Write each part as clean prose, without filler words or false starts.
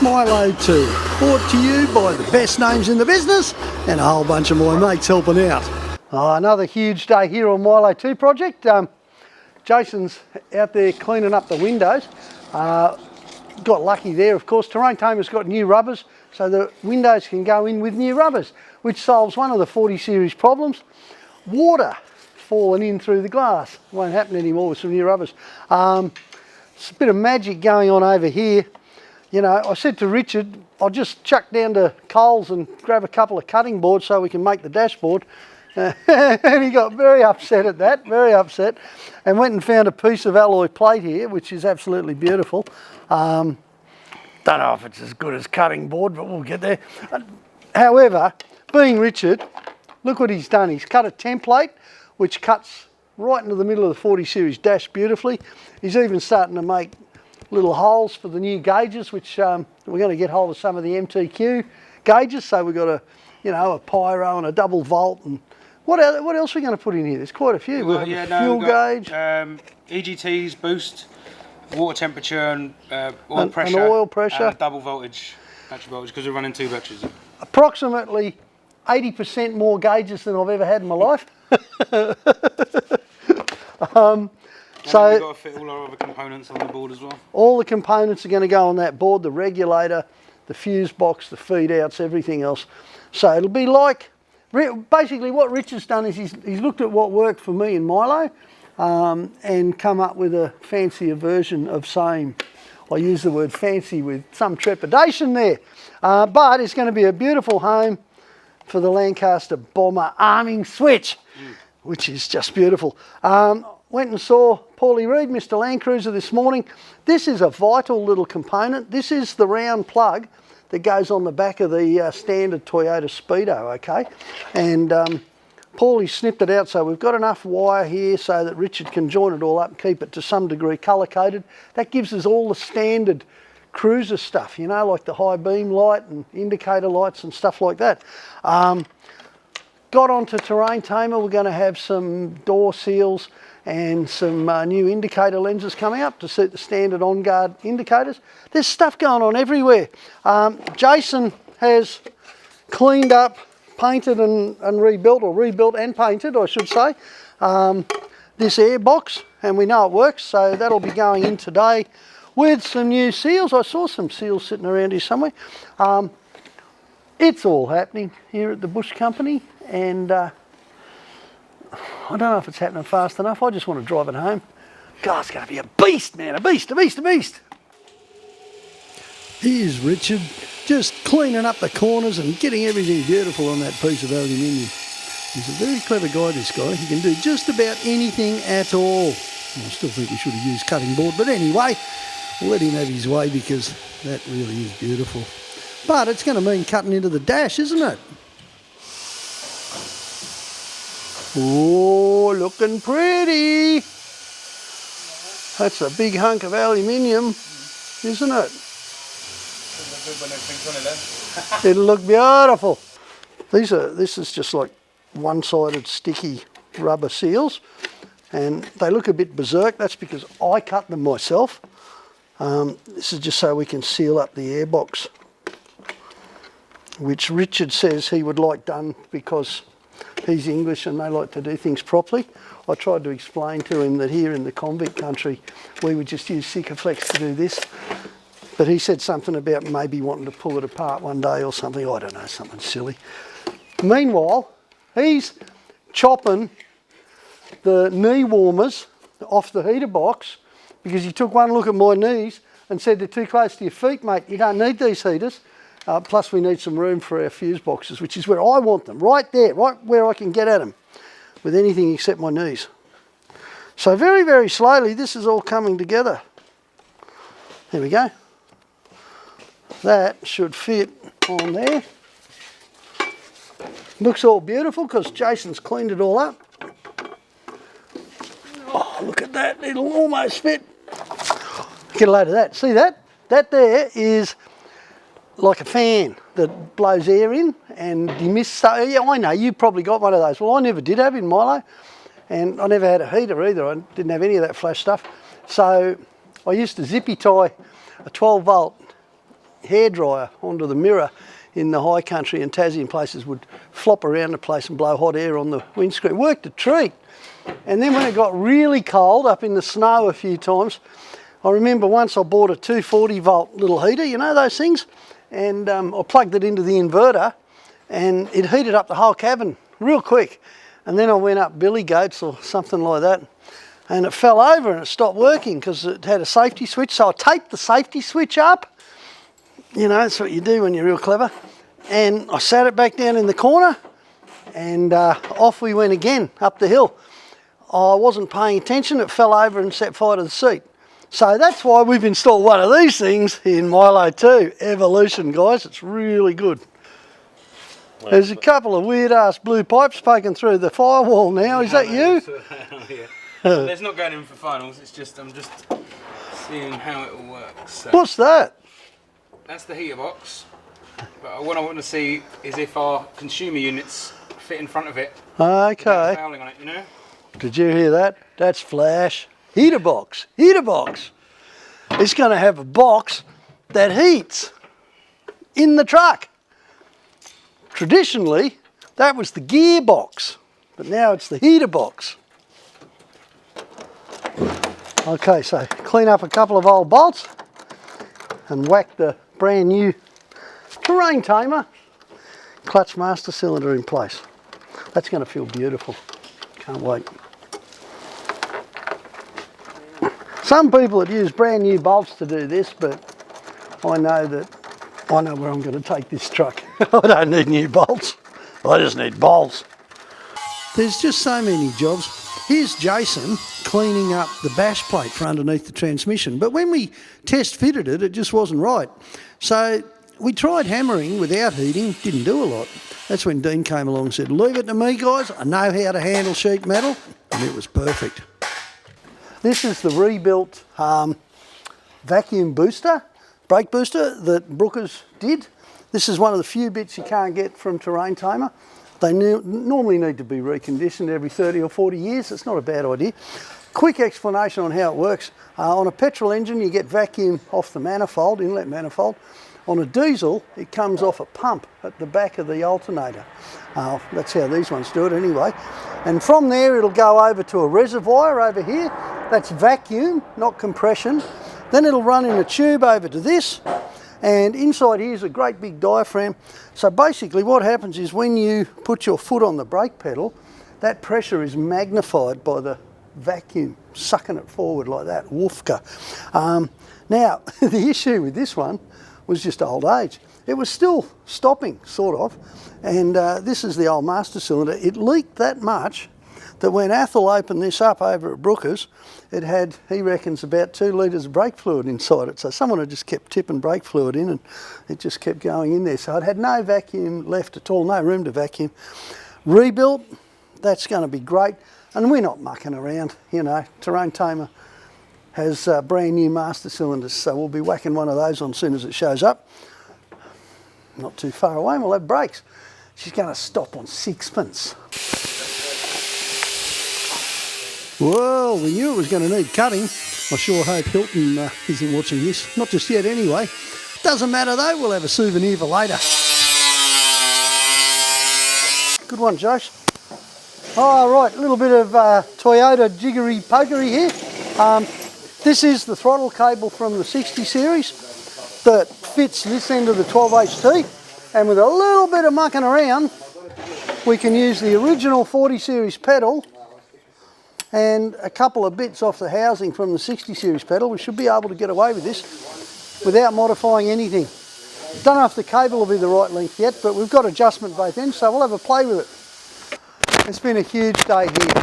Milo 2, brought to you by the best names in the business and a whole bunch of my mates helping out. Another huge day here on Milo 2 project. Jason's out there cleaning up the windows. Got lucky there, of course. Terrain Tamer's got new rubbers, so the windows can go in with new rubbers, which solves one of the 40 series problems. Water falling in through the glass. Won't happen anymore with some new rubbers. It's a bit of magic going on over here. You know, I said to Richard, I'll just chuck down to Coles and grab a couple of cutting boards so we can make the dashboard. And he got very upset at that, very upset, and went and found a piece of alloy plate here, which is absolutely beautiful. Don't know if it's as good as cutting board, but we'll get there. However, being Richard, look what he's done. He's cut a template which cuts right into the middle of the 40 series dash beautifully. He's even starting to make little holes for the new gauges, which we're going to get hold of some of the MTQ gauges. So we've got a pyro and a double volt, and what else are we going to put in here? There's quite a few. We've got fuel gauge, EGTs, boost, water temperature, and oil pressure. And oil pressure. And double voltage, battery voltage, because we're running 2 batteries. Approximately 80% more gauges than I've ever had in my life. So we've got to fit all our other components on the board as well. All the components are going to go on that board, the regulator, the fuse box, the feed outs, everything else. So it'll be like, basically what Rich has done is he's looked at what worked for me in Milo and come up with a fancier version of same. I use the word fancy with some trepidation there. But it's going to be a beautiful home for the Lancaster Bomber arming switch, which is just beautiful. Went and saw Paulie Reed, Mr. Land Cruiser, this morning. This is a vital little component. This is the round plug that goes on the back of the standard Toyota Speedo, okay? And Paulie snipped it out, so we've got enough wire here so that Richard can join it all up and keep it to some degree colour-coded. That gives us all the standard cruiser stuff, you know, like the high beam light and indicator lights and stuff like that. Got onto Terrain Tamer. We're going to have some door seals and some new indicator lenses coming up to suit the standard on-guard indicators. There's stuff going on everywhere. Jason has cleaned up, painted and rebuilt, or rebuilt and painted, I should say, this air box, and we know it works, so that'll be going in today with some new seals. I saw some seals sitting around here somewhere. It's all happening here at the Bush Company, and I don't know if it's happening fast enough. I just want to drive it home. God, it's going to be a beast, man, a beast, a beast, a beast. Here's Richard, just cleaning up the corners and getting everything beautiful on that piece of aluminium. He's a very clever guy, this guy. He can do just about anything at all. I still think we should have used cutting board, but anyway, we'll let him have his way because that really is beautiful. But it's going to mean cutting into the dash, isn't it? Oh, looking pretty. That's a big hunk of aluminium, isn't it? It'll look beautiful. This is just like one-sided sticky rubber seals, and they look a bit berserk. That's because I cut them myself. This is just so we can seal up the airbox, which Richard says he would like done because he's English and they like to do things properly. I tried to explain to him that here in the convict country we would just use Sikaflex to do this, but he said something about maybe wanting to pull it apart one day or something. I don't know, something silly. Meanwhile, he's chopping the knee warmers off the heater box because he took one look at my knees and said, they're too close to your feet, mate. You don't need these heaters. Plus we need some room for our fuse boxes, which is where I want them, right there, right where I can get at them with anything except my knees. So very, very slowly, this is all coming together. There we go. That should fit on there. Looks all beautiful because Jason's cleaned it all up. Oh, look at that, it'll almost fit. Get a load of that. See that? That there is like a fan that blows air in and demists. Yeah, I know, you probably got one of those. Well, I never did have in Milo, and I never had a heater either. I didn't have any of that flash stuff. So I used to zippy tie a 12 volt hairdryer onto the mirror in the high country, and Tassie and places would flop around the place and blow hot air on the windscreen. Worked a treat. And then when it got really cold up in the snow a few times, I remember once I bought a 240 volt little heater, you know those things, and I plugged it into the inverter and it heated up the whole cabin real quick. And then I went up Billy Goats or something like that, and it fell over and it stopped working because it had a safety switch. So I taped the safety switch up. You know, that's what you do when you're real clever. And I sat it back down in the corner, and off we went again up the hill. I wasn't paying attention, it fell over and set fire to the seat. So that's why we've installed one of these things in Milo 2. Evolution, guys, it's really good. There's a couple of weird ass blue pipes poking through the firewall now. Is that you? Yeah. It's not going in for finals, it's just, I'm just seeing how it all works. So. What's that? That's the heater box. But what I want to see is if our consumer units fit in front of it. Okay. Fouling on it, you know? Did you hear that? That's flash. Heater box. Heater box. It's going to have a box that heats in the truck. Traditionally, that was the gearbox, but now it's the heater box. Okay, so clean up a couple of old bolts and whack the brand new Terrain Tamer clutch master cylinder in place. That's going to feel beautiful. Can't wait. Some people would use brand new bolts to do this, but I know where I'm going to take this truck. I don't need new bolts. I just need bolts. There's just so many jobs. Here's Jason cleaning up the bash plate for underneath the transmission. But when we test fitted it, it just wasn't right. So we tried hammering without heating, didn't do a lot. That's when Dean came along and said, leave it to me, guys. I know how to handle sheet metal. And it was perfect. This is the rebuilt vacuum booster, brake booster that Brookers did. This is one of the few bits you can't get from Terrain Tamer. They normally need to be reconditioned every 30 or 40 years. It's not a bad idea. Quick explanation on how it works. On a petrol engine, you get vacuum off the manifold, inlet manifold. On a diesel, it comes off a pump at the back of the alternator. That's how these ones do it anyway. And from there, it'll go over to a reservoir over here. That's vacuum, not compression. Then it'll run in a tube over to this. And inside here is a great big diaphragm. So basically what happens is when you put your foot on the brake pedal, that pressure is magnified by the vacuum, sucking it forward like that, woofka. Now, the issue with this one was just old age. It was still stopping, sort of, and this is the old master cylinder. It leaked that much that when Athel opened this up over at Brookers, it had, he reckons, about 2 litres of brake fluid inside it. So someone had just kept tipping brake fluid in and it just kept going in there. So it had no vacuum left at all, no room to vacuum. Rebuilt, that's going to be great. And we're not mucking around, you know. Terrain Tamer has brand new master cylinders, so we'll be whacking one of those on as soon as it shows up. Not too far away, and we'll have brakes. She's going to stop on sixpence. Well, we knew it was going to need cutting. I sure hope Hilton isn't watching this. Not just yet anyway. Doesn't matter though, we'll have a souvenir for later. Good one, Josh. All right, a little bit of Toyota jiggery pokery here. This is the throttle cable from the 60 series that fits this end of the 12HT, and with a little bit of mucking around we can use the original 40 series pedal and a couple of bits off the housing from the 60 series pedal. We should be able to get away with this without modifying anything. Don't know if the cable will be the right length yet, but we've got adjustment both ends, so we'll have a play with it. It's been a huge day here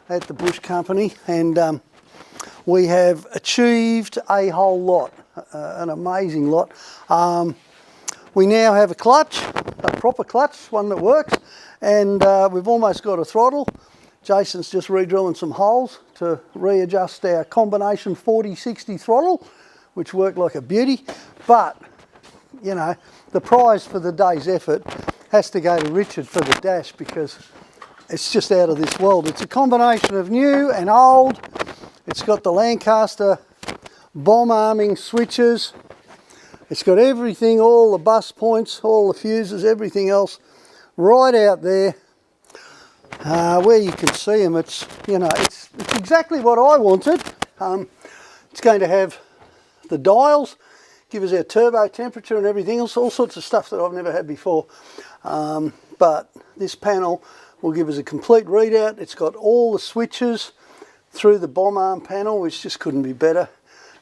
at the Bush Company, and we have achieved a whole lot, an amazing lot. We now have a clutch, a proper clutch, one that works, and we've almost got a throttle. Jason's just re-drilling some holes to readjust our combination 40-60 throttle, which worked like a beauty. But, you know, the prize for the day's effort has to go to Richard for the dash, because it's just out of this world. It's a combination of new and old. It's got the Lancaster bomb arming switches, It's got everything, all the bus points, all the fuses, everything else right out there. Where you can see them, it's, you know, it's exactly what I wanted. It's going to have the dials, give us our turbo temperature and everything else, all sorts of stuff that I've never had before. But this panel will give us a complete readout. It's got all the switches through the bomb arm panel, which just couldn't be better.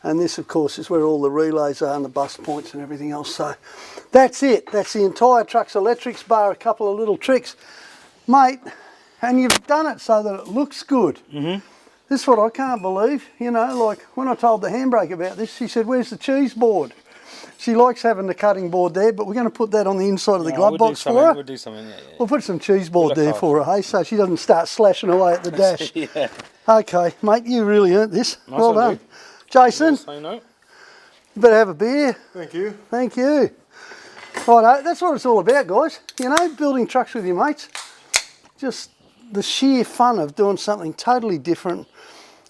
And this, of course, is where all the relays are and the bus points and everything else. So that's it. That's the entire truck's electrics, bar a couple of little tricks. Mate, and you've done it so that it looks good. This is what I can't believe. You know, like when I told the handbrake about this, she said, where's the cheese board? She likes having the cutting board there, but we're going to put that on the inside of the glove box for her. We'll do something, yeah. We'll put some cheese board there for her, hey, so she doesn't start slashing away at the dash. Yeah. Okay, mate, you really earned this. Nice well one, done. Jason, Say no. you better have a beer. Thank you. Thank you. Righto, that's what it's all about, guys. You know, building trucks with your mates. Just the sheer fun of doing something totally different.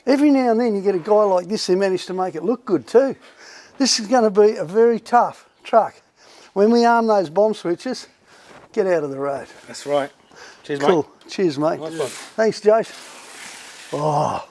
Every now and then you get a guy like this who managed to make it look good too. This is going to be a very tough truck. When we arm those bomb switches, get out of the road. That's right. Cheers, mate. Cool. Cheers, mate. Nice one. Thanks, Jace. Oh.